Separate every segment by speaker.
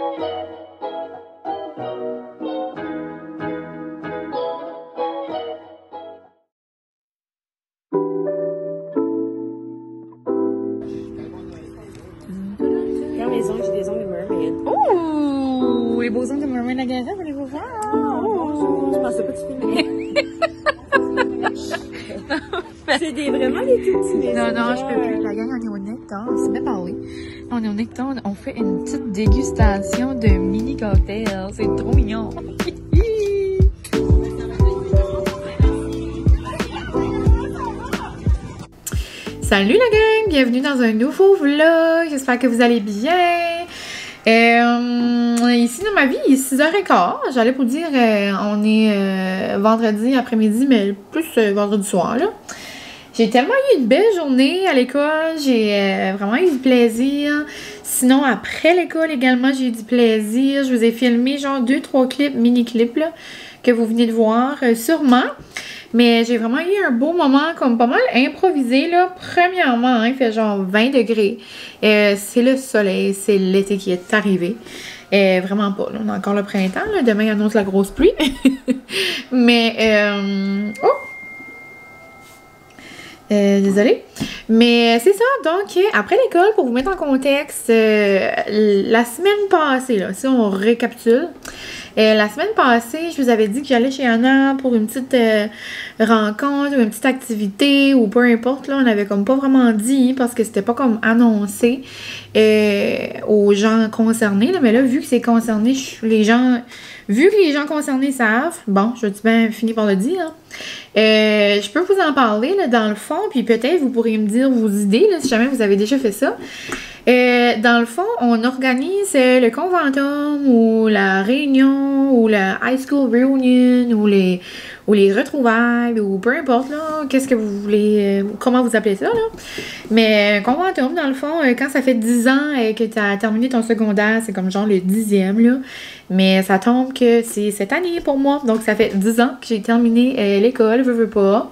Speaker 1: Regarde mes ongles, j'ai des ongles de mermaid.
Speaker 2: Oh! Les beaux ongles de mermaid Nagara, voulez-vous voir?
Speaker 1: Oh, je pensais pas que tu filmais. C'est vraiment des tout petits maisons.
Speaker 2: Non, je peux plus. La gang, on est au Nectar. On s'est bien parlé. On est au Nectar. On fait une petite dégustation de mini cocktails. C'est trop mignon. Salut la gang! Bienvenue dans un nouveau vlog. J'espère que vous allez bien. Ici dans ma vie, il est 6h15. J'allais vous dire, on est vendredi après-midi, mais plus vendredi soir là. J'ai tellement eu une belle journée à l'école, j'ai vraiment eu du plaisir. Sinon, après l'école également, j'ai eu du plaisir. Je vous ai filmé genre 2-3 clips, mini-clips là, que vous venez de voir sûrement. Mais j'ai vraiment eu un beau moment, comme pas mal improvisé là. Premièrement, hein, il fait genre 20 degrés. C'est le soleil, c'est l'été qui est arrivé. Vraiment pas, là, on a encore le printemps, là. Demain il annonce la grosse pluie. Mais, désolée. Mais c'est ça, donc après l'école, pour vous mettre en contexte, la semaine passée, là, si on récapitule, la semaine passée, je vous avais dit que j'allais chez Anna pour une petite rencontre ou une petite activité ou peu importe, là, on avait comme pas vraiment dit parce que c'était pas comme annoncé aux gens concernés, là, mais là, vu que c'est concerné, vu que les gens concernés savent, bon, je vais bien finir par le dire, hein. Je peux vous en parler là, dans le fond, puis peut-être vous pourriez me dire vos idées là, si jamais vous avez déjà fait ça. Dans le fond, on organise le conventum ou la réunion ou la high school reunion ou les retrouvailles ou peu importe là, qu'est-ce que vous voulez, comment vous appelez ça là. Mais conventum, dans le fond, quand ça fait 10 ans que tu as terminé ton secondaire, c'est comme genre le 10e là. Mais ça tombe que c'est cette année pour moi, donc ça fait 10 ans que j'ai terminé l'école, veux pas.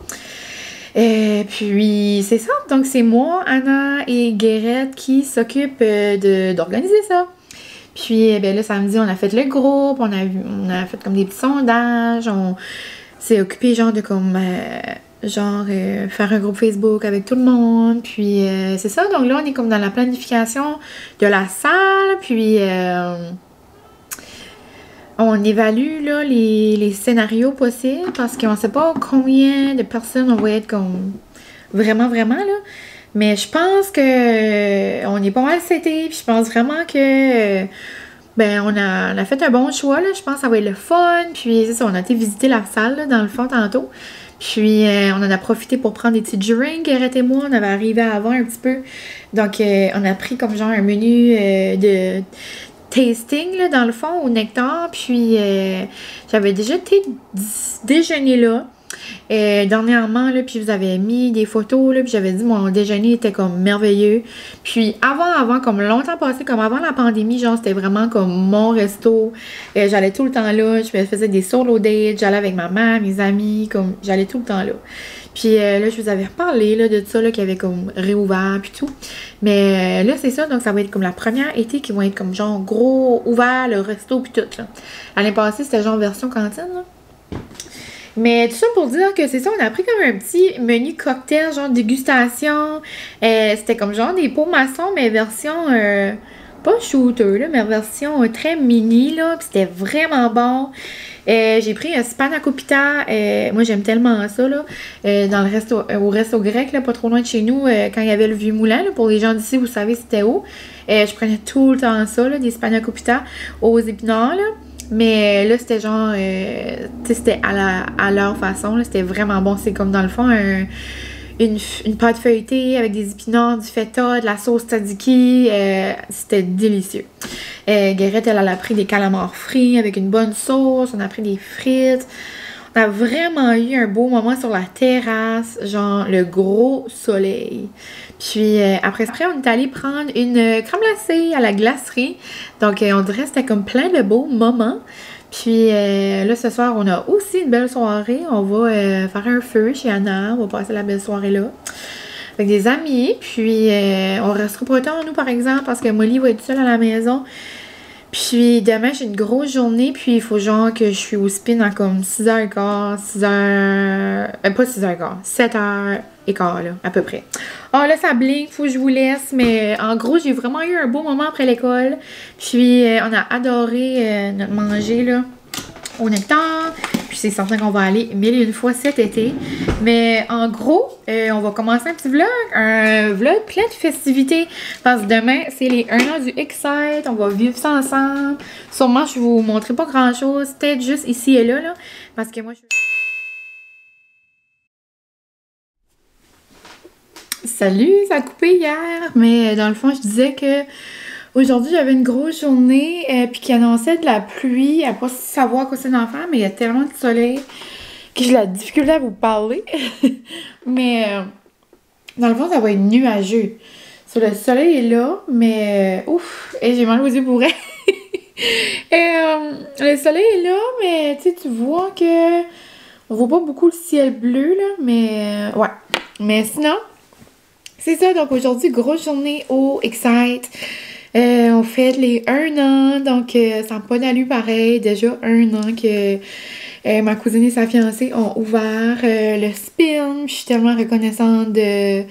Speaker 2: Puis c'est ça, donc c'est moi, Anna et Guérette qui s'occupent d'organiser ça. Puis ben là, samedi, on a fait le groupe, on a fait comme des petits sondages, on s'est occupé genre de comme faire un groupe Facebook avec tout le monde. Puis c'est ça, donc là, on est comme dans la planification de la salle, puis on évalue là, les scénarios possibles parce qu'on ne sait pas combien de personnes on va être comme vraiment là. Mais je pense que on est pas mal setés. Puis je pense vraiment que ben on a fait un bon choix là. Je pense que ça va être le fun. Puis c'est ça, on a été visiter la salle là, dans le fond tantôt. Puis on en a profité pour prendre des petits drinks. Gareth et moi, on avait arrivé avant un petit peu. Donc on a pris comme genre un menu de tasting là, dans le fond au Nectar, puis j'avais déjà été déjeuner là dernièrement là, puis vous avez mis des photos là, puis j'avais dit mon déjeuner était comme merveilleux. Puis avant comme longtemps passé, comme avant la pandémie, genre c'était vraiment comme mon resto, j'allais tout le temps là, je me faisais des solo dates, j'allais avec ma mère, mes amis, comme j'allais tout le temps là. Puis là, je vous avais reparlé là, de ça, là, qui avait comme réouvert puis tout. Mais là, c'est ça, donc ça va être comme la première été qui vont être comme genre gros ouvert, le resto puis tout, là. L'année passée, c'était genre version cantine, là. Mais tout ça pour dire que c'est ça, on a pris comme un petit menu cocktail, genre dégustation. C'était comme genre des pots maçons, mais version... pas shooter, là, mais version très mini, là. Puis c'était vraiment bon. J'ai pris un spanakopita. Moi, j'aime tellement ça, là. Dans le au resto grec, là, pas trop loin de chez nous, quand il y avait le Vieux Moulin, là, pour les gens d'ici, vous savez c'était où. Je prenais tout le temps ça, là, des spanakopita aux épinards, là. Mais là, c'était genre, tu sais, c'était à leur façon, là. C'était vraiment bon. C'est comme, dans le fond, une pâte feuilletée avec des épinards, du feta, de la sauce tzatziki. C'était délicieux. Guérette, elle a pris des calamars frits avec une bonne sauce. On a pris des frites. On a vraiment eu un beau moment sur la terrasse. Genre, le gros soleil. Puis après, on est allé prendre une crème glacée à la glacerie. Donc, on dirait que c'était comme plein de beaux moments. Puis là, ce soir, on a aussi une belle soirée. On va faire un feu chez Anna. On va passer la belle soirée là. Avec des amis. Puis on restera pas autant, nous, par exemple, parce que Molly va être seule à la maison. Puis demain, j'ai une grosse journée, puis il faut genre que je suis au spin à comme 6h15, 6h... pas 6h15, 7h15, là, à peu près. Ah, là, ça blink, faut que je vous laisse, mais en gros, j'ai vraiment eu un beau moment après l'école. Puis, on a adoré notre manger, là, au nectar. Puis, c'est certain qu'on va aller 1001 fois cet été. Mais en gros, on va commencer un vlog plein de festivités. Parce que demain, c'est les 1 an du Excite. On va vivre ça ensemble. Sûrement, je vais vous montrer pas grand-chose. Peut-être juste ici et là, parce que moi, je... Salut, ça a coupé hier, mais dans le fond, je disais que aujourd'hui, j'avais une grosse journée, puis qui annonçait de la pluie, à pas savoir quoi c'est d'en faire, mais il y a tellement de soleil que j'ai la difficulté à vous parler. Mais dans le fond, ça va être nuageux. So, le soleil est là, mais ouf, et j'ai mal aux yeux pour vrai. Le soleil est là, mais tu vois que on voit pas beaucoup le ciel bleu, là, mais ouais. Mais sinon... C'est ça, donc aujourd'hui, grosse journée au Excite. On fait les 1 an, donc ça n'a pas d'allure pareil. Déjà 1 an que ma cousine et sa fiancée ont ouvert le spin. Je suis tellement reconnaissante d'être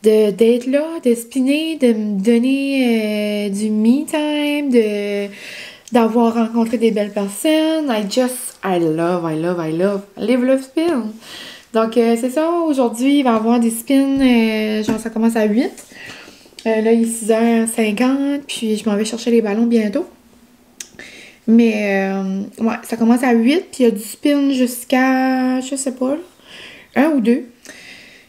Speaker 2: là, de spinner, de me donner du me time, d'avoir rencontré des belles personnes. I love live love spin. Donc, c'est ça, aujourd'hui, il va y avoir des spins, genre ça commence à 8. Là, il est 6h50, puis je m'en vais chercher les ballons bientôt. Mais, ouais, ça commence à 8, puis il y a du spin jusqu'à, je sais pas, 1 ou 2.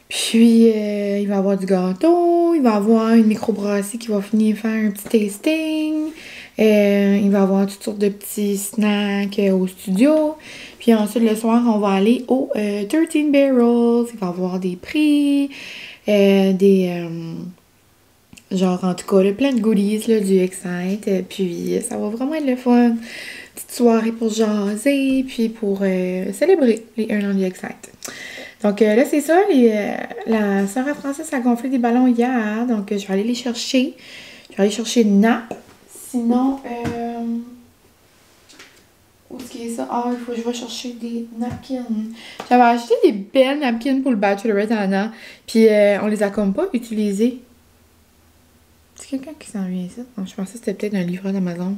Speaker 2: Puis, il va y avoir du gâteau, il va y avoir une microbrasserie qui va finir faire un petit tasting. Il va y avoir toutes sortes de petits snacks au studio. Puis ensuite, le soir, on va aller au 13 Barrels. Il va y avoir des prix, genre, en tout cas, là, plein de goodies là, du Excite. Puis, ça va vraiment être le fun. Petite soirée pour jaser, puis pour célébrer les 1 an du Excite. Donc là, c'est ça. La sœur à Francis a gonflé des ballons hier. Donc, je vais aller les chercher. Je vais aller chercher Nap. Sinon, où est-ce qu'il y a ça? Ah, il faut que je vais chercher des napkins. J'avais acheté des belles napkins pour le Bachelorette Anna. Puis, on les a comme pas utilisés. C'est quelqu'un qui s'en vient ici? Non, je pensais que c'était peut-être un livreur d'Amazon.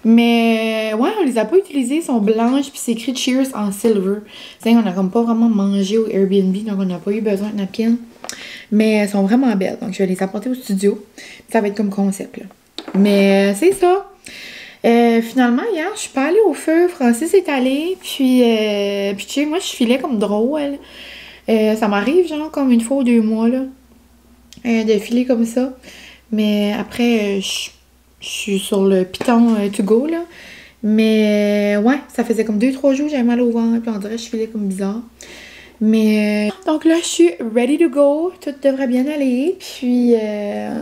Speaker 2: Mais, ouais, on les a pas utilisés. Ils sont blanches. Puis, c'est écrit Cheers en silver. C'est on a comme pas vraiment mangé au Airbnb. Donc, on n'a pas eu besoin de napkins. Mais, elles sont vraiment belles. Donc, je vais les apporter au studio. Ça va être comme concept, là. Mais c'est ça. Finalement, hier, je suis pas allée au feu. Francis est allé. Puis tu sais, moi, je filais comme drôle. Ça m'arrive, genre, comme une fois ou 2 mois, là. De filer comme ça. Mais après, je suis sur le Python to go, là. Mais ouais, ça faisait comme 2-3 jours, j'avais mal au ventre. Puis on dirait que je filais comme bizarre. Mais donc là, je suis ready to go. Tout devrait bien aller. Puis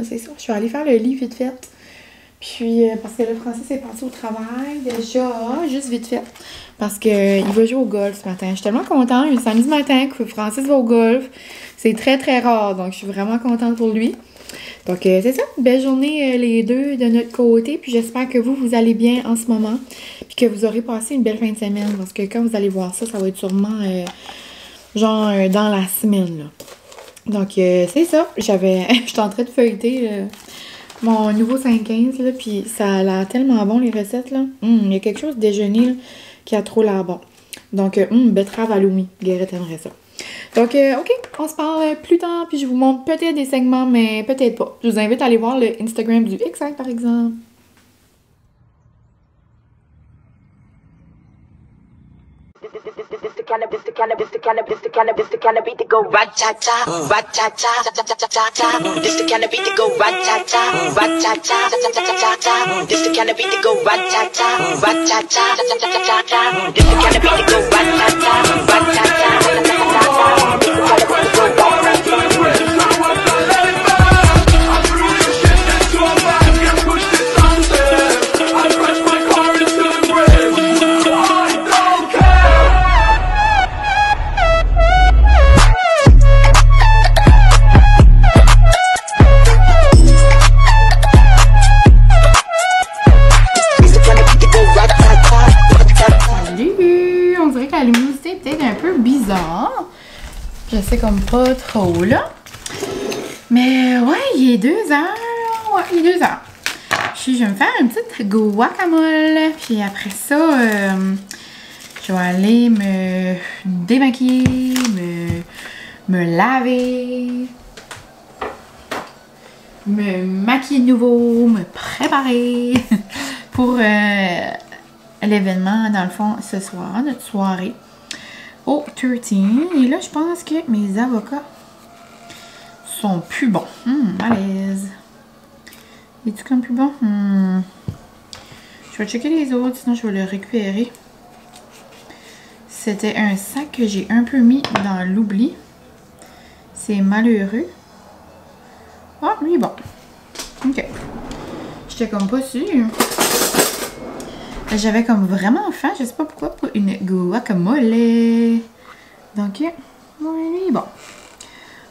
Speaker 2: c'est ça, je suis allée faire le lit vite fait. Puis, parce que le Francis est parti au travail déjà, juste vite fait. Parce qu'il va jouer au golf ce matin. Je suis tellement contente. Le samedi matin que Francis va au golf. C'est très, très rare. Donc, je suis vraiment contente pour lui. Donc, c'est ça. Belle journée, les deux, de notre côté. Puis, j'espère que vous allez bien en ce moment. Puis que vous aurez passé une belle fin de semaine. Parce que quand vous allez voir ça, ça va être sûrement, genre, dans la semaine, là. Donc, c'est ça. J'étais en train de feuilleter, mon nouveau 5-15, là, puis ça a l'air tellement bon, les recettes, là. Il y a quelque chose de déjeuner, là, qui a trop l'air bon. Donc, betterave halloumi. Guérette aimerait ça. Donc, OK, on se parle plus tard, puis je vous montre peut-être des segments, mais peut-être pas. Je vous invite à aller voir le Instagram du Excite, par exemple.
Speaker 3: This the kind of beat to go rat-ta-ta, rat-ta-ta, ta-ta-ta-ta-ta. This the kind of beat to go rat-ta-ta, rat-ta-ta, ta-ta-ta-ta-ta. This the kind of beat to go rat-ta-ta, rat-ta-ta, ta-ta-ta-ta-ta. This the kind of beat to go rat-ta-ta, rat-ta-ta, ta-ta-ta-ta-ta. This the kind of beat to go rat-ta-ta.
Speaker 2: Je sais comme pas trop là. Mais ouais, il est 2 heures. Ouais, il est 2 heures. Puis je vais me faire une petite guacamole. Puis après ça, je vais aller me démaquiller, me laver, me maquiller de nouveau, me préparer pour l'événement, dans le fond, ce soir, notre soirée au 13. Et là, je pense que mes avocats sont plus bons. Malaise. Es-tu comme plus bon? Je vais checker les autres, sinon je vais le récupérer. C'était un sac que j'ai un peu mis dans l'oubli. C'est malheureux. Ah, lui, bon. Ok. J'étais comme pas sûre. J'avais comme vraiment faim, je sais pas pourquoi, pour une guacamole. Donc, ouais, lui, bon.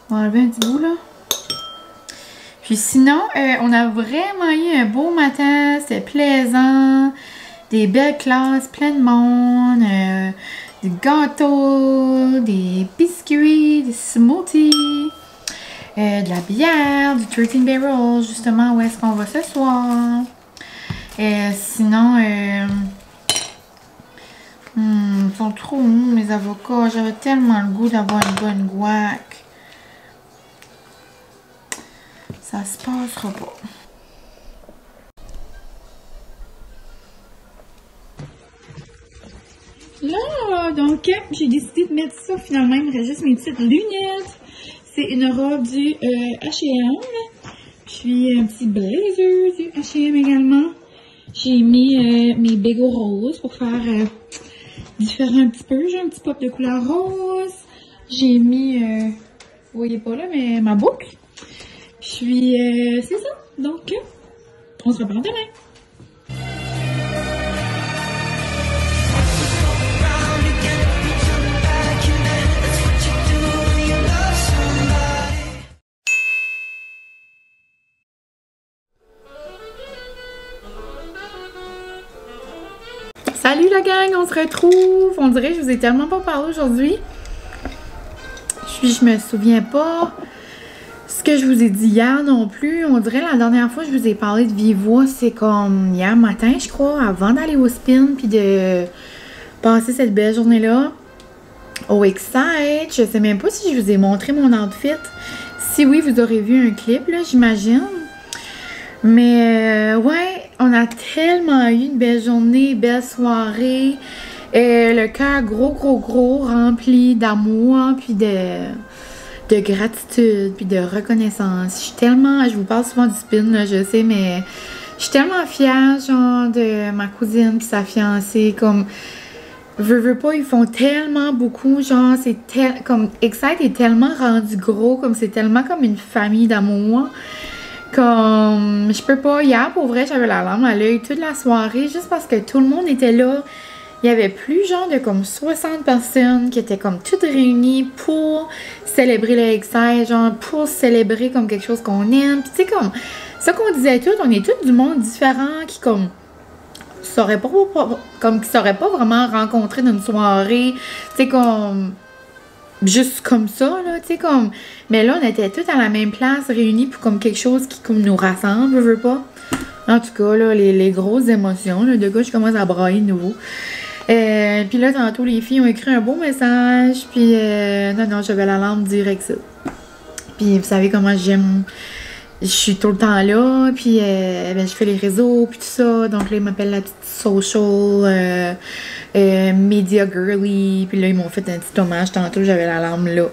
Speaker 2: On va enlever un petit bout, là. Puis sinon, on a vraiment eu un beau matin. C'était plaisant. Des belles classes, plein de monde. Des gâteaux, des biscuits, des smoothies. De la bière, du 13 Barrel, justement, où est-ce qu'on va ce soir. Sinon, ils sont trop mous, mes avocats. J'avais tellement le goût d'avoir une bonne guac. Ça se passera pas. Là, donc, j'ai décidé de mettre ça finalement. Il me reste juste mes petites lunettes. C'est une robe du H&M. Puis un petit blazer du H&M également. J'ai mis mes bagels roses pour faire différent un petit peu. J'ai un petit pop de couleur rose. J'ai mis, vous voyez pas là, mais ma boucle. Puis c'est ça. Donc, on se reprend demain. Salut la gang, on se retrouve. On dirait que je vous ai tellement pas parlé aujourd'hui. Puis je me souviens pas ce que je vous ai dit hier non plus. On dirait la dernière fois que je vous ai parlé de vive voix, c'est comme hier matin, je crois, avant d'aller au spin puis de passer cette belle journée-là au Excite. Je sais même pas si je vous ai montré mon outfit. Si oui, vous aurez vu un clip, là, j'imagine. Mais ouais, on a tellement eu une belle journée, belle soirée. Le cœur gros rempli d'amour, puis de gratitude, puis de reconnaissance. Je suis tellement, je vous parle souvent du spin, là, je sais, mais je suis tellement fière, genre, de ma cousine puis sa fiancée, comme, veux pas, ils font tellement beaucoup, genre, c'est comme, Excite est tellement rendu gros, comme, c'est tellement comme une famille d'amour. Comme, je peux pas, hier, pour vrai, j'avais la larme à l'œil toute la soirée, juste parce que tout le monde était là. Il y avait plus, genre, de comme 60 personnes qui étaient comme toutes réunies pour célébrer le Excite, genre, pour célébrer comme quelque chose qu'on aime. Puis, tu sais, comme, ça qu'on disait tout, on est tous du monde différent qui, comme, sauraient pas vraiment rencontrer dans une soirée, tu sais, comme, juste comme ça, là, tu sais, comme, mais là, on était tous à la même place, réunis pour comme quelque chose qui, comme, nous rassemble, veux pas. En tout cas, là, les grosses émotions, là, de gars, je commence à brailler de nouveau. Puis là, tantôt, les filles ont écrit un beau message, puis non, j'avais la lampe direct ça. Puis vous savez comment j'aime, je suis tout le temps là, puis ben, je fais les réseaux, puis tout ça, donc là, ils m'appellent la petite social, media girly, puis là, ils m'ont fait un petit hommage, tantôt, j'avais l'alarme là,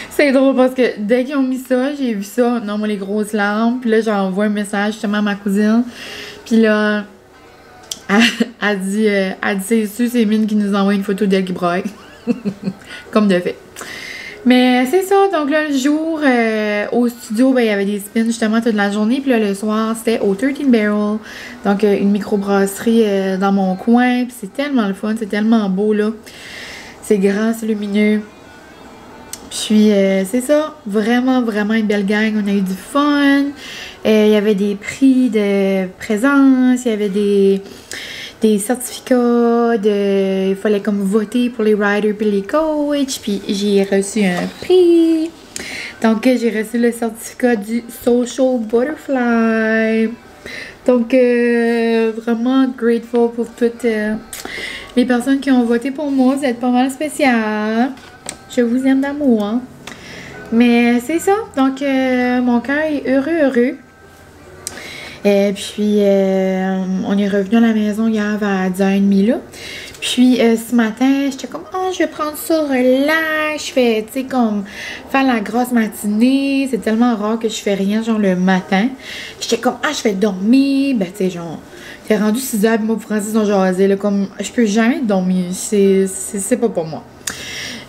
Speaker 2: C'est drôle parce que dès qu'ils ont mis ça, j'ai vu ça, non, moi, les grosses larmes, puis là, j'envoie un message justement à ma cousine, puis là, elle dit c'est Mine qui nous envoie une photo d'elle qui braille. Comme de fait. Mais c'est ça, donc là, le jour, au studio, ben, il y avait des spins justement toute la journée. Puis là, le soir, c'était au 13 Barrel. Donc, une microbrasserie dans mon coin. Puis c'est tellement le fun, c'est tellement beau, là. C'est grand, c'est lumineux. Puis, c'est ça, vraiment une belle gang. On a eu du fun. Il y avait des prix de présence, il y avait des des certificats, il fallait comme voter pour les riders puis les coachs, puis j'ai reçu un prix. Donc, j'ai reçu le certificat du Social Butterfly. Donc, vraiment grateful pour toutes les personnes qui ont voté pour moi. Vous êtes pas mal spécial. Je vous aime d'amour. Hein? Mais c'est ça. Donc, mon cœur est heureux. Et puis, on est revenu à la maison hier vers 10h30 là. Puis, ce matin, j'étais comme, oh, je vais prendre ça relax. Je fais, tu sais, comme, faire la grosse matinée. C'est tellement rare que je fais rien, genre, le matin. J'étais comme, ah, je vais dormir. Ben, tu sais, genre, c'est rendu 6h, puis moi, Francis, on jasait, là, comme, je peux jamais dormir. C'est pas pour moi.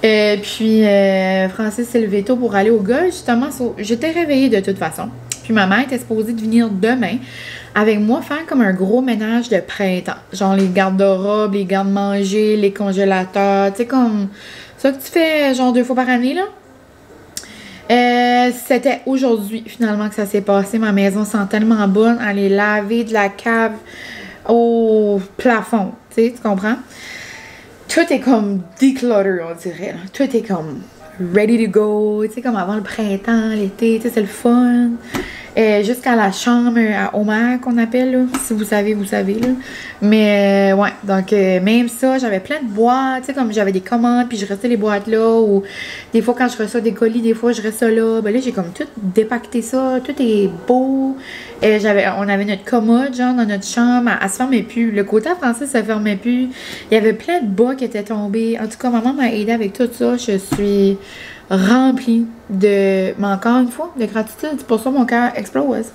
Speaker 2: Puis, Francis s'est levé tôt pour aller au golf, justement. J'étais réveillée de toute façon. Puis, ma mère était supposée de venir demain avec moi faire comme un gros ménage de printemps. Genre les garde-robes, les garde-manger, les congélateurs. Tu sais, comme ça que tu fais genre 2 fois par année, là. C'était aujourd'hui, finalement, que ça s'est passé. Ma maison sent tellement bonne. Aller laver de la cave au plafond. Tu comprends? Tout est comme declutter, on dirait. Là. Tout est comme ready to go. Tu sais, comme avant le printemps, l'été. Tu sais, c'est le fun. Jusqu'à la chambre à Homer qu'on appelle, là. Si vous savez, vous savez, là. Mais, ouais, donc, même ça, j'avais plein de boîtes, tu sais, comme j'avais des commandes, puis je restais les boîtes là, ou des fois, quand je reçois des colis, des fois, je reste ça là. Ben là, j'ai comme tout dépaqueté ça, tout est beau. On avait notre commode, genre, dans notre chambre, elle se fermait plus. Le côté français, ça fermait plus. Il y avait plein de bas qui étaient tombés. En tout cas, maman m'a aidé avec tout ça. Je suis remplie mais encore une fois, de gratitude. C'est pour ça que mon cœur explose.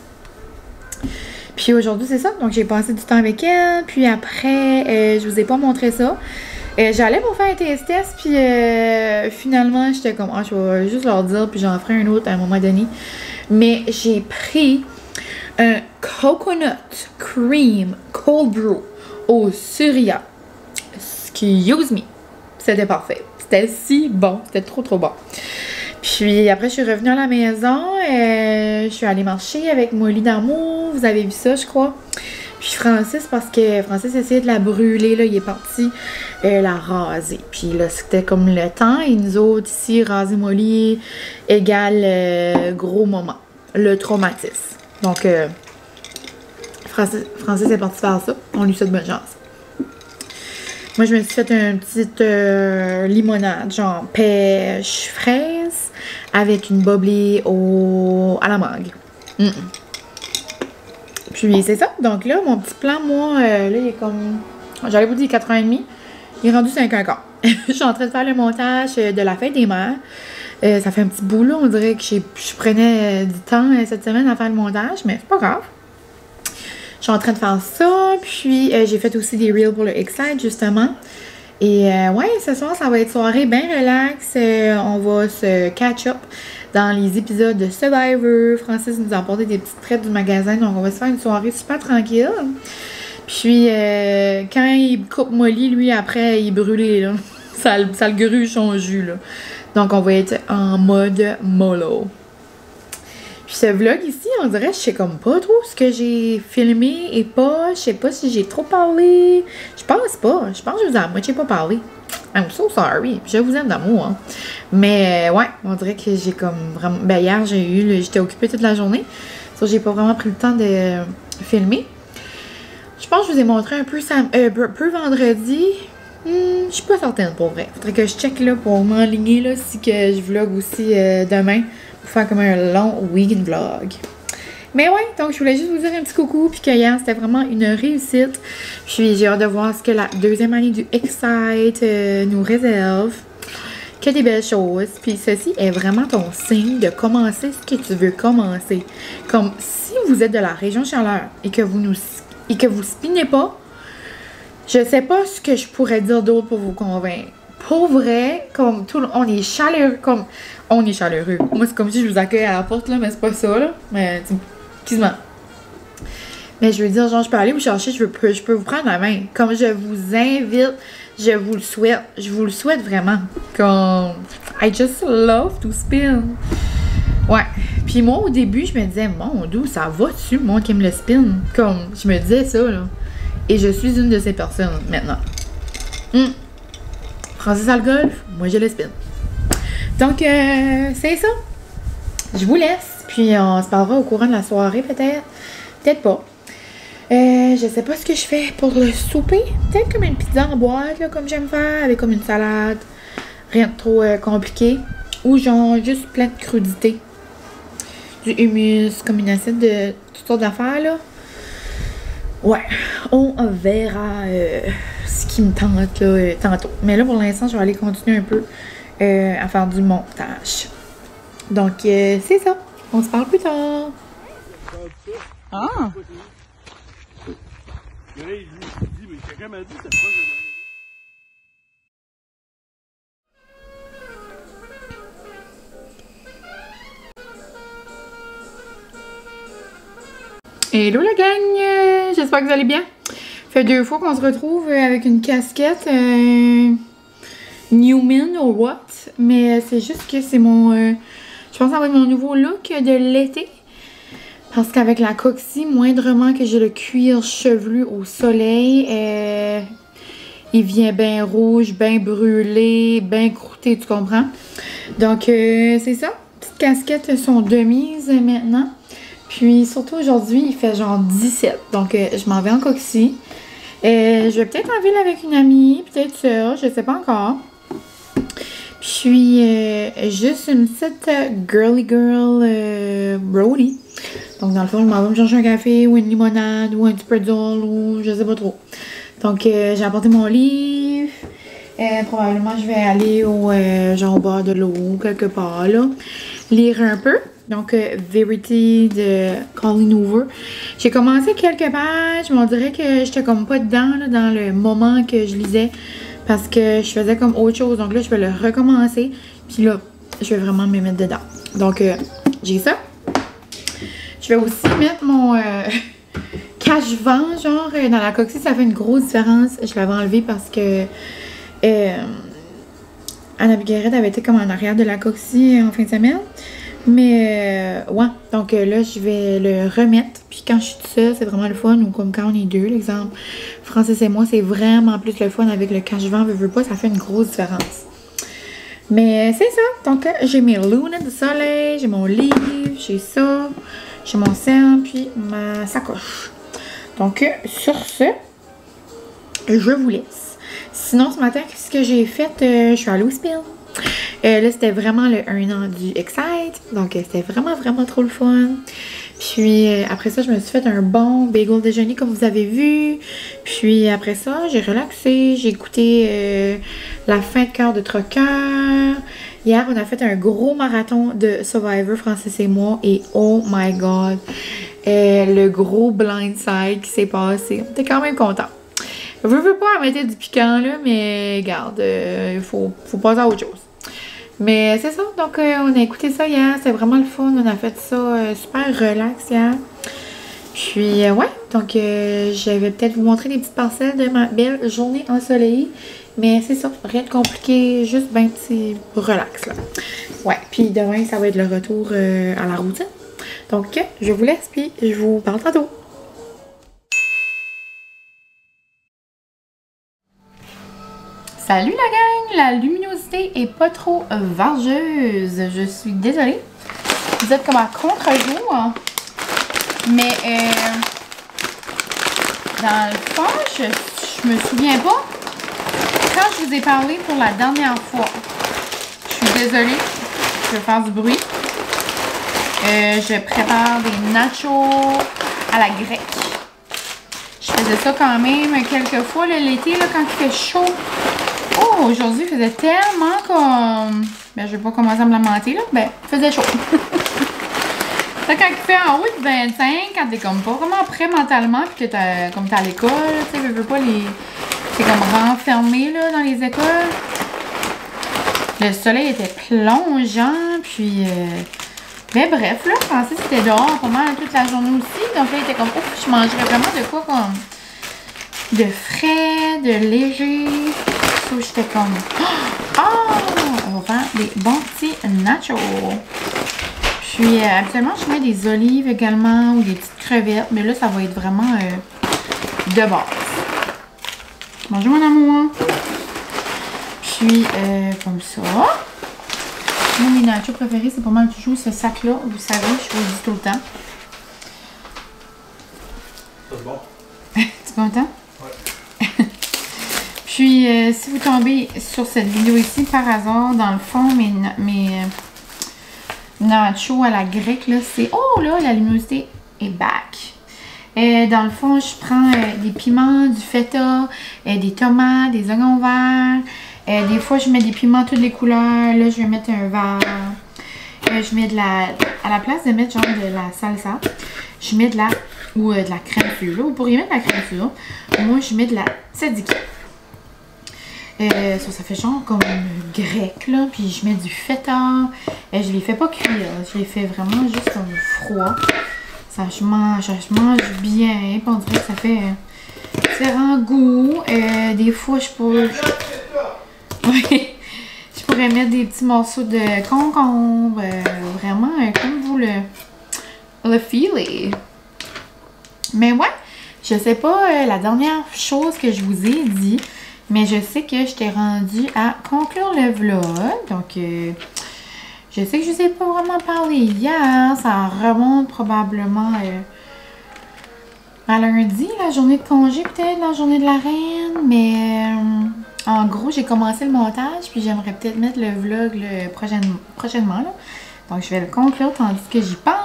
Speaker 2: Puis aujourd'hui, c'est ça. Donc, j'ai passé du temps avec elle. Puis après, je vous ai pas montré ça. J'allais pour faire un test, puis finalement, j'étais comme, je vais juste leur dire, puis j'en ferai un autre à un moment donné. Mais j'ai pris un coconut cream cold brew au Surya. Excuse me. C'était parfait. C'était si bon. C'était trop bon. Puis après, je suis revenue à la maison. Je suis allée marcher avec Molly d'amour. Vous avez vu ça, je crois. Puis Francis, parce que Francis essayait de la brûler, là, il est parti la raser. Puis là, c'était comme le temps. Et nous autres, ici, raser Molly égale gros moment. Le traumatisme. Donc, Francis est parti faire ça. On lui souhaite bonne chance. Moi, je me suis fait une petite limonade, genre pêche fraise, avec une bubbly à la mangue. Puis, c'est ça. Donc là, mon petit plan, moi, là, il est comme... J'allais vous dire 4h30. Il est rendu 5h15. Je suis en train de faire le montage de la fête des mères. Ça fait un petit bout, là. On dirait que je prenais du temps cette semaine à faire le montage, mais c'est pas grave. Je suis en train de faire ça, puis j'ai fait aussi des reels pour le Excite, justement. Et ouais, ce soir, ça va être soirée bien relax. On va se catch-up dans les épisodes de Survivor. Francis nous a apporté des petites traites du magasin, donc on va se faire une soirée super tranquille. Puis, quand il coupe Molly, lui, après, il est brûlé, là. Ça le gruge son jus, là. Donc, on va être en mode mollo. Puis ce vlog ici, on dirait, je sais comme pas trop ce que j'ai filmé et pas. Je sais pas si j'ai trop parlé. Je pense pas. Je pense que je vous ai à moitié pas parlé. I'm so sorry. Je vous aime d'amour. Hein. Mais ouais, on dirait que j'ai comme vraiment. Ben hier, j'étais occupée toute la journée. So, j'ai pas vraiment pris le temps de filmer. Je pense que je vous ai montré un peu vendredi. Je suis pas certaine pour vrai. Faudrait que je check là pour m'enligner là si que je vlog aussi demain. Pour faire comme un long weekend vlog. Mais ouais, donc je voulais juste vous dire un petit coucou. Puis que hier, c'était vraiment une réussite. Puis j'ai hâte de voir ce que la deuxième année du Excite nous réserve. Que des belles choses. Puis ceci est vraiment ton signe de commencer ce que tu veux commencer. Comme si vous êtes de la région Chaleur et que vous spinez pas, je sais pas ce que je pourrais dire d'autre pour vous convaincre. Pour vrai, comme on est chaleureux, Moi, c'est comme si je vous accueille à la porte, là, mais c'est pas ça, là. Mais, excuse-moi. Mais je veux dire, genre, je peux aller vous chercher, je peux vous prendre la main. Comme je vous invite, je vous le souhaite vraiment. Comme, I just love to spin. Ouais. Puis moi, au début, je me disais, mon Dieu, ça va-tu, moi, qui me le spin? Comme, je me disais ça, là. Et je suis une de ces personnes maintenant. Francis a le golf, moi j'ai le spin. Donc, c'est ça. Je vous laisse. Puis, on se parlera au courant de la soirée, peut-être. Peut-être pas. Je sais pas ce que je fais pour le souper. Peut-être comme une pizza en boîte, là, comme j'aime faire, avec comme une salade. Rien de trop compliqué. Ou genre, juste plein de crudités. Du humus, comme une assiette de toutes sortes d'affaires, là. Ouais, on verra ce qui me tente là, tantôt. Mais là, pour l'instant, je vais aller continuer un peu à faire du montage. Donc, c'est ça. On se parle plus tard.
Speaker 4: Ah!
Speaker 2: Hello la gang! J'espère que vous allez bien. Fait 2 fois qu'on se retrouve avec une casquette Newman or what? Mais c'est juste que c'est mon... je pense que ça va être mon nouveau look de l'été. Parce qu'avec la coccyx, moindrement que j'ai le cuir chevelu au soleil, il vient bien rouge, bien brûlé, bien croûté, tu comprends? Donc, c'est ça. Petite casquette sont de mise maintenant. Puis, surtout aujourd'hui, il fait genre 17. Donc, je m'en vais en coccyx. Je vais peut-être en ville avec une amie, peut-être ça, je sais pas encore. Puis, juste une petite girly girl Brody. Donc, dans le fond, je m'en vais me chercher un café ou une limonade ou un petit pretzel ou je sais pas trop. Donc, j'ai apporté mon livre. Probablement, je vais aller genre au bord de l'eau, quelque part, là. Lire un peu. Donc, Verity de Colleen Hoover. J'ai commencé quelques pages, mais on dirait que j'étais comme pas dedans, là, dans le moment que je lisais. Parce que je faisais comme autre chose. Donc là, je vais le recommencer. Puis là, je vais vraiment me mettre dedans. Donc, j'ai ça. Je vais aussi mettre mon cache-vent, genre, dans la coccyx. Ça fait une grosse différence. Je l'avais enlevé parce que Anna Guéret avait été comme en arrière de la coccyx en fin de semaine. Mais, ouais. Donc là, je vais le remettre. Puis quand je suis toute seule, c'est vraiment le fun. Ou comme quand on est deux, l'exemple. Francis et moi, c'est vraiment plus le fun avec le cache-vent. Veux pas, ça fait une grosse différence. Mais c'est ça. Donc, j'ai mes lunettes de soleil, j'ai mon livre, j'ai ça, j'ai mon sel, puis ma sacoche. Donc, sur ce, je vous laisse. Sinon, ce matin, qu'est-ce que j'ai fait? Je suis allée au spin. Là, c'était vraiment le 1 an du Excite. Donc, c'était vraiment, vraiment trop le fun. Puis, après ça, je me suis fait un bon bagel déjeuner, comme vous avez vu. Puis, après ça, j'ai relaxé. J'ai écouté la fin de Cœur de Troqueur. Hier, on a fait un gros marathon de Survivor, Francis et moi. Et oh my God, le gros blindside qui s'est passé. On était quand même contents. Je veux pas mettre du piquant, là, mais regarde, il faut passer à autre chose. Mais c'est ça, donc on a écouté ça hier, c'était vraiment le fun, on a fait ça super relax hier. Puis ouais, donc je vais peut-être vous montrer des petites parcelles de ma belle journée ensoleillée. Mais c'est ça, rien de compliqué, juste ben petit relax là. Ouais, puis demain ça va être le retour à la routine. Donc je vous laisse, puis je vous parle tantôt. Salut la gang! La luminosité est pas trop vargeuse. Je suis désolée. Vous êtes comme à contre-jour. Mais dans le fond, je me souviens pas. Quand je vous ai parlé pour la dernière fois, je suis désolée. Je vais faire du bruit. Je prépare des nachos à la grecque. Je faisais ça quand même quelques fois l'été quand il fait chaud. Oh, aujourd'hui, il faisait tellement comme... Ben, je vais pas commencer à me lamenter, là. Ben, il faisait chaud. Quand il fait en haut de 25, quand t'es comme pas vraiment prêt mentalement, puis que t'as à l'école, tu sais, veux pas les... C'est comme renfermé, là, dans les écoles. Le soleil était plongeant, puis... Mais bref, là, Francis était dehors pas mal toute la journée aussi. Donc là, il était comme, ouf, je mangerais vraiment de quoi comme... de frais, de léger... J'étais comme, oh, on va faire des bons petits nachos. Puis, habituellement, je mets des olives également ou des petites crevettes. Mais là, ça va être vraiment de base. Bonjour mon amour. Puis, comme ça. Moi, mes nachos préférés, c'est pas mal toujours ce sac-là. Vous savez, je vous le dis tout le temps.
Speaker 5: C'est bon.
Speaker 2: Tu content?
Speaker 5: Ouais.
Speaker 2: Puis, si vous tombez sur cette vidéo ici par hasard, dans le fond, mes nachos à la grecque, là, c'est... Oh là, la luminosité est back. Dans le fond, je prends des piments, du feta, des tomates, des oignons verts. Des fois, je mets des piments toutes les couleurs. Là, je vais mettre un vert. Je mets de la... À la place de mettre genre de la salsa, je mets de la... Ou de la crème sur. Vous pourriez mettre de la crème sur. Moi, je mets de la tzatziki. Ça fait genre comme grec, là. Puis je mets du feta. Je les fais pas cuire. Je les fais vraiment juste comme froid. Je mange bien. Puis on dirait que ça fait différents goûts. Des fois, je pourrais mettre des petits morceaux de concombre. Vraiment, comme vous le feelez. Mais ouais, je sais pas la dernière chose que je vous ai dit. Mais je sais que je t'ai rendue à conclure le vlog. Donc, je sais que je ne vous ai pas vraiment parlé hier. Ça remonte probablement à lundi, la journée de congé peut-être, la journée de la reine. Mais en gros, j'ai commencé le montage. Puis j'aimerais peut-être mettre le vlog prochainement. Là. Donc, je vais le conclure tandis que j'y pense.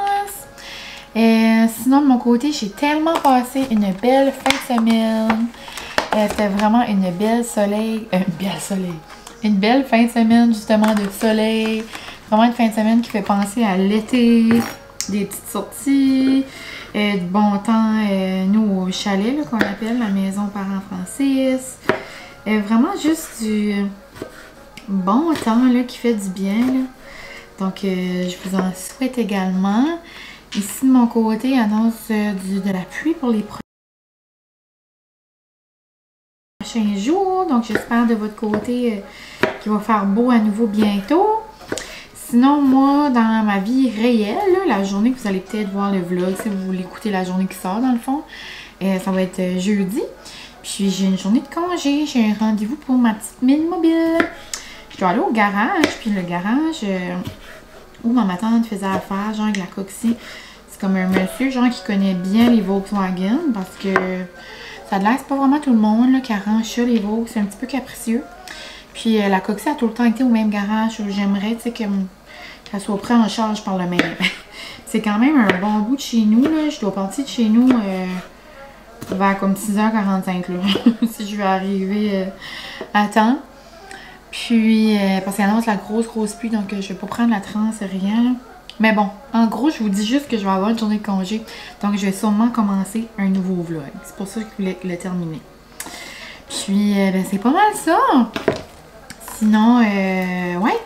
Speaker 2: Sinon, de mon côté, j'ai tellement passé une belle fin de semaine. C'était vraiment une belle une belle fin de semaine justement de soleil. Vraiment une fin de semaine qui fait penser à l'été. Des petites sorties. Du bon temps, nous au chalet qu'on appelle la maison Parents Francis. Vraiment juste du bon temps là, qui fait du bien. Là. Donc je vous en souhaite également. Ici de mon côté, annonce de la pluie pour les prochains jours. Donc j'espère de votre côté qu'il va faire beau à nouveau bientôt. Sinon, moi, dans ma vie réelle, là, la journée que vous allez peut-être voir le vlog, si vous voulez écouter la journée qui sort dans le fond, ça va être jeudi. Puis j'ai une journée de congé, j'ai un rendez-vous pour ma petite mine mobile. Je dois aller au garage, puis le garage où ma tante faisait affaire, genre avec la coxie. C'est comme un monsieur, genre qui connaît bien les Volkswagen, parce que ça a l'air, c'est pas vraiment tout le monde là, qui arrange ça, les Vaux, c'est un petit peu capricieux. Puis la coxie a tout le temps été au même garage où j'aimerais, tu sais, qu'elle soit prise en charge par le même. C'est quand même un bon bout de chez nous, là. Je dois partir de chez nous vers comme 6h45, là, si je veux arriver à temps. Puis, parce qu'il annonce la grosse pluie, donc je vais pas prendre la transe, rien, là. Mais bon, en gros, je vous dis juste que je vais avoir une journée de congé. Donc, je vais sûrement commencer un nouveau vlog. C'est pour ça que je voulais le terminer. Puis, ben, c'est pas mal ça. Sinon, ouais,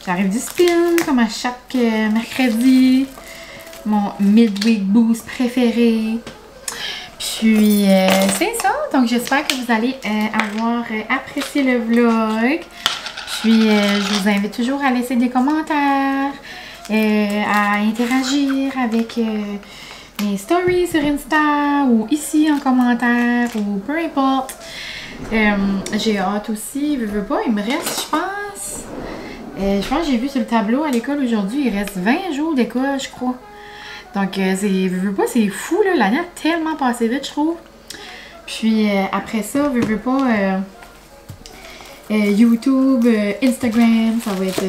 Speaker 2: j'arrive du spin, comme à chaque mercredi. Mon midweek boost préféré. Puis, c'est ça. Donc, j'espère que vous allez avoir apprécié le vlog. Puis, je vous invite toujours à laisser des commentaires. À interagir avec mes stories sur Insta ou ici en commentaire ou peu importe. J'ai hâte aussi, veux pas, il me reste, je pense que j'ai vu sur le tableau à l'école aujourd'hui, il reste 20 jours d'école, je crois. Donc, veux pas, c'est fou, là, l'année a tellement passé vite, je trouve. Puis, après ça, veux pas, YouTube, Instagram, ça va être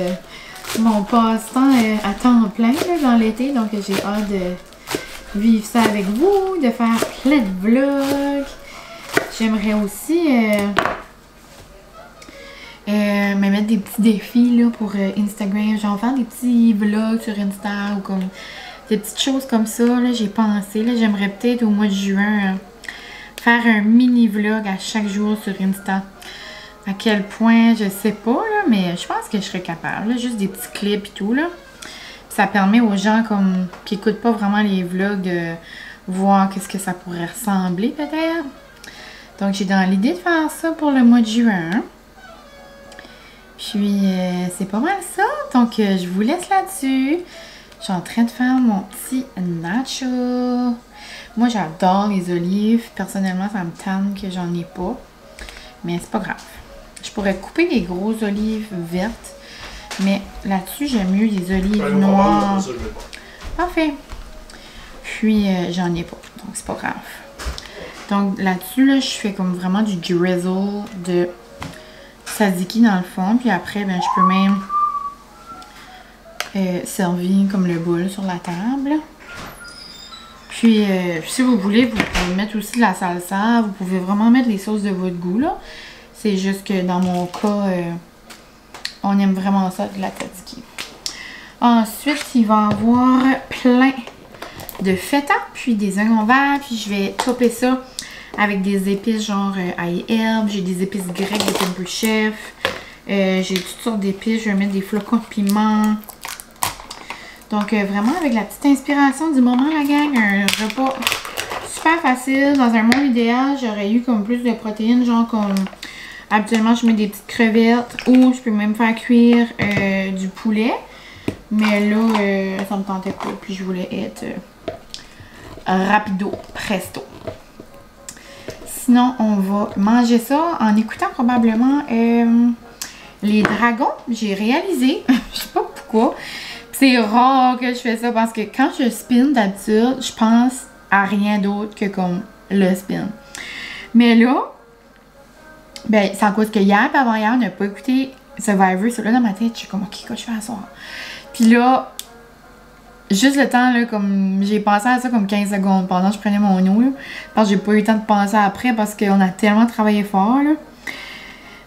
Speaker 2: mon passe-temps à temps plein là, dans l'été. Donc, j'ai hâte de vivre ça avec vous, de faire plein de vlogs. J'aimerais aussi me mettre des petits défis là, pour Instagram. Genre faire des petits vlogs sur Insta ou comme des petites choses comme ça. J'ai pensé. J'aimerais peut-être au mois de juin faire un mini vlog à chaque jour sur Insta. À quel point, je sais pas, là, mais je pense que je serais capable. Là, juste des petits clips et tout. Là. Ça permet aux gens comme qui n'écoutent pas vraiment les vlogs de voir qu'est-ce que ça pourrait ressembler peut-être. Donc, j'ai dans l'idée de faire ça pour le mois de juin. Puis, c'est pas mal ça. Donc, je vous laisse là-dessus. Je suis en train de faire mon petit nacho. Moi, j'adore les olives. Personnellement, ça me tanne que j'en ai pas. Mais c'est pas grave. Je pourrais couper des grosses olives vertes. Mais là-dessus, j'aime mieux les olives noires. Parfait. Puis, j'en ai pas. Donc, c'est pas grave. Donc, là-dessus, là, je fais comme vraiment du drizzle de tzatziki dans le fond. Puis après, ben, je peux même servir comme le bol sur la table. Puis, si vous voulez, vous pouvez mettre aussi de la salsa. Vous pouvez vraiment mettre les sauces de votre goût, là. C'est juste que dans mon cas, on aime vraiment ça, de la tzatziki. Ensuite, il va y avoir plein de feta, puis des oignons verts. Puis, je vais topper ça avec des épices genre ail herbe. J'ai des épices grecques de Pepper Chef. J'ai toutes sortes d'épices. Je vais mettre des flocons de piment. Donc, vraiment, avec la petite inspiration du moment, la gang, un repas super facile. Dans un monde idéal, j'aurais eu comme plus de protéines, genre comme habituellement, je mets des petites crevettes ou je peux même faire cuire du poulet. Mais là, ça me tentait pas. Puis, je voulais être rapido, presto. Sinon, on va manger ça en écoutant probablement les dragons. J'ai réalisé, je sais pas pourquoi. C'est rare que je fais ça parce que quand je spin d'habitude, je pense à rien d'autre que comme le spin. Mais là, ben, c'est à cause que hier et avant-hier, on n'a pas écouté Survivor. C'est là dans ma tête, je suis comme, ok, quoi je fais à soir? Puis là, juste le temps, là, comme j'ai pensé à ça comme 15 secondes pendant que je prenais mon eau, là, parce que j'ai pas eu le temps de penser après parce qu'on a tellement travaillé fort, là.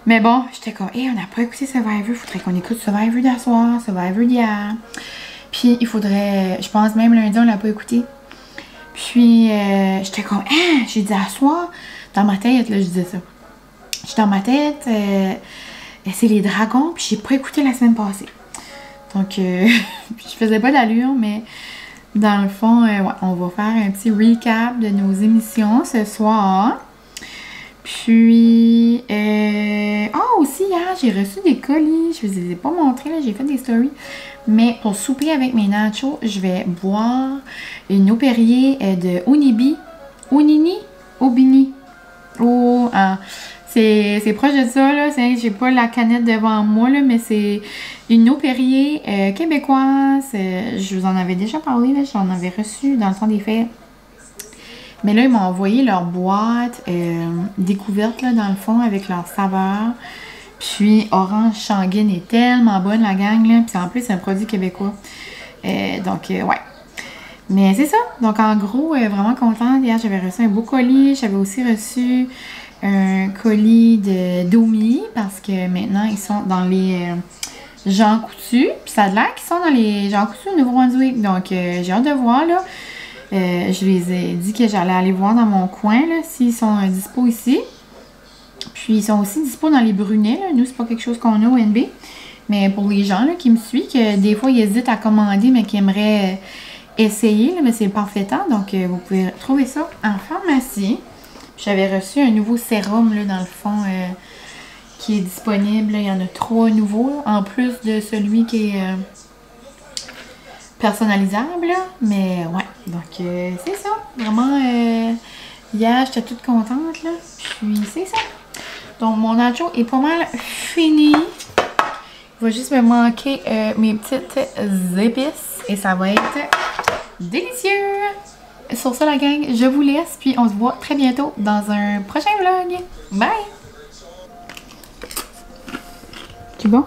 Speaker 2: Mais bon, j'étais comme, hey, on n'a pas écouté Survivor, faudrait qu'on écoute Survivor d'asseoir, Survivor d'hier. Puis il faudrait, je pense même lundi, on l'a pas écouté. Puis j'étais comme, ah, j'ai dit asseoir, dans ma tête, là, je disais ça. J'étais dans ma tête, c'est les dragons, puis j'ai pas écouté la semaine passée. Donc, je faisais pas d'allure, mais dans le fond, ouais, on va faire un petit recap de nos émissions ce soir. Puis, aussi hier, j'ai reçu des colis. Je vous les ai pas montrés, là, j'ai fait des stories. Mais pour souper avec mes nachos, je vais boire une eau Perrier de Obini. Oh, c'est proche de ça, là. J'ai pas la canette devant moi, là, mais c'est une eau Perrier québécoise. Je vous en avais déjà parlé, là. J'en avais reçu dans le temps des fêtes. Mais là, ils m'ont envoyé leur boîte découverte, là, dans le fond, avec leur saveur. Puis, Orange Sanguine est tellement bonne, la gang, là. Puis, en plus, c'est un produit québécois. Donc, ouais. Mais c'est ça. Donc, en gros, vraiment contente. Hier, j'avais reçu un beau colis. J'avais aussi reçu un colis de Domi parce que maintenant, ils sont dans les Jean Coutu. Puis, ça a l'air qu'ils sont dans les Jean Coutu au Nouveau-Brunswick. Donc, j'ai hâte de voir, là. Je les ai dit que j'allais aller voir dans mon coin, là, s'ils sont dispo ici. Puis, ils sont aussi dispo dans les Brunets, là. Nous, c'est pas quelque chose qu'on a au NB. Mais pour les gens, là, qui me suivent, que des fois, ils hésitent à commander, mais qui aimeraient essayer, là, mais c'est le parfait temps. Donc, vous pouvez trouver ça en pharmacie. J'avais reçu un nouveau sérum, là, dans le fond, qui est disponible. Là. Il y en a 3 nouveaux, là, en plus de celui qui est personnalisable, là. Mais ouais, donc c'est ça. Vraiment, hier, j'étais toute contente, là. Puis c'est ça. Donc, mon nacho est pas mal fini. Il va juste me manquer mes petites épices. Et ça va être délicieux. Sur ça, la gang, je vous laisse. Puis on se voit très bientôt dans un prochain vlog. Bye! C'est bon?